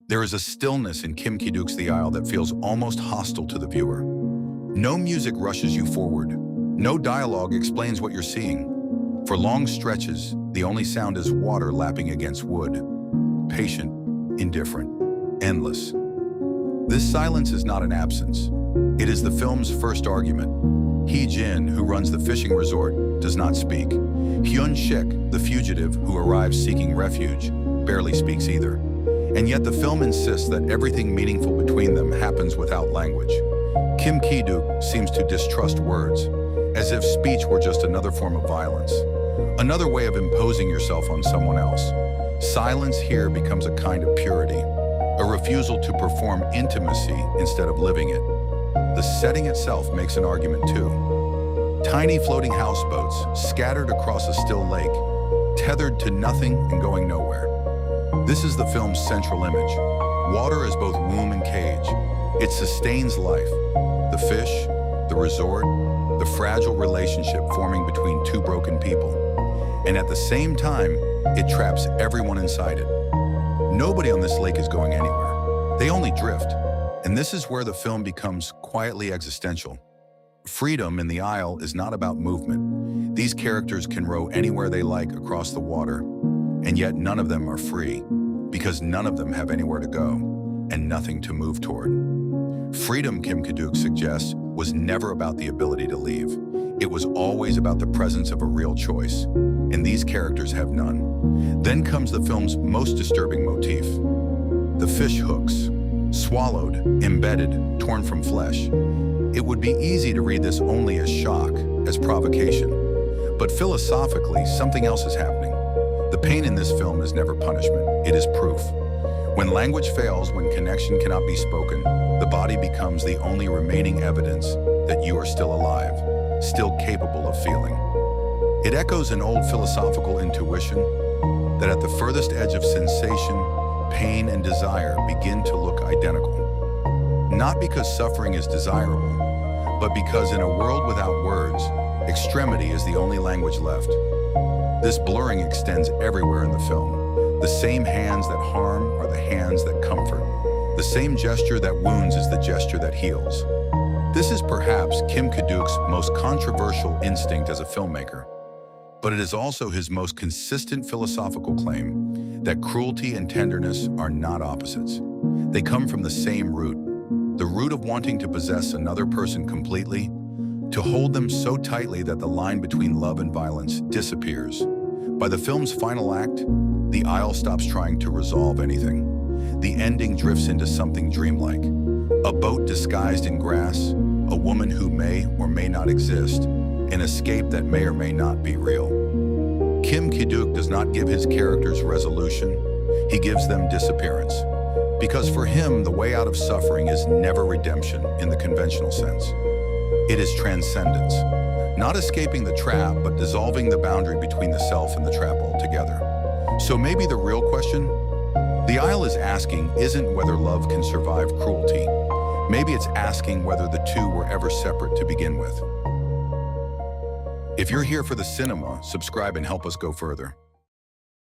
There is a stillness in Ki-duk's The Isle that feels almost hostile to the viewer. No music rushes you forward. No dialogue explains what you're seeing. For long stretches, the only sound is water lapping against wood. Patient, indifferent, endless. This silence is not an absence. It is the film's first argument. Hee-jin, who runs the fishing resort, does not speak. Hyun-shik, the fugitive who arrives seeking refuge, barely speaks either. And yet the film insists that everything meaningful between them happens without language. Ki-duk seems to distrust words, as if speech were just another form of violence, another way of imposing yourself on someone else. Silence here becomes a kind of purity, a refusal to perform intimacy instead of living it. The setting itself makes an argument too. Tiny floating houseboats scattered across a still lake, tethered to nothing and going nowhere. This is the film's central image. Water is both womb and cage. It sustains life. The fish, the resort, the fragile relationship forming between two broken people. And at the same time, it traps everyone inside it. Nobody on this lake is going anywhere. They only drift. And this is where the film becomes quietly existential. Freedom in the Isle is not about movement. These characters can row anywhere they like across the water, and yet none of them are free, because none of them have anywhere to go and nothing to move toward. Freedom, Ki-duk suggests, was never about the ability to leave. It was always about the presence of a real choice, and these characters have none. Then comes the film's most disturbing motif. The fish hooks, swallowed, embedded, torn from flesh. It would be easy to read this only as shock, as provocation. But philosophically, something else is happening. The pain in this film is never punishment, it is proof. When language fails, when connection cannot be spoken, the body becomes the only remaining evidence that you are still alive, still capable of feeling. It echoes an old philosophical intuition that at the furthest edge of sensation, pain and desire begin to look identical. Not because suffering is desirable, but because in a world without words, extremity is the only language left. This blurring extends everywhere in the film. The same hands that harm are the hands that comfort. The same gesture that wounds is the gesture that heals. This is perhaps Ki-duk's most controversial instinct as a filmmaker, but it is also his most consistent philosophical claim that cruelty and tenderness are not opposites. They come from the same root, the root of wanting to possess another person completely, to hold them so tightly that the line between love and violence disappears. By the film's final act, the Isle stops trying to resolve anything. The ending drifts into something dreamlike. A boat disguised in grass, a woman who may or may not exist, an escape that may or may not be real. Ki-duk does not give his characters resolution, he gives them disappearance. Because for him, the way out of suffering is never redemption in the conventional sense. It is transcendence. Not escaping the trap, but dissolving the boundary between the self and the trap altogether. So maybe the real question the Isle is asking isn't whether love can survive cruelty. Maybe it's asking whether the two were ever separate to begin with. If you're here for the cinema, subscribe and help us go further.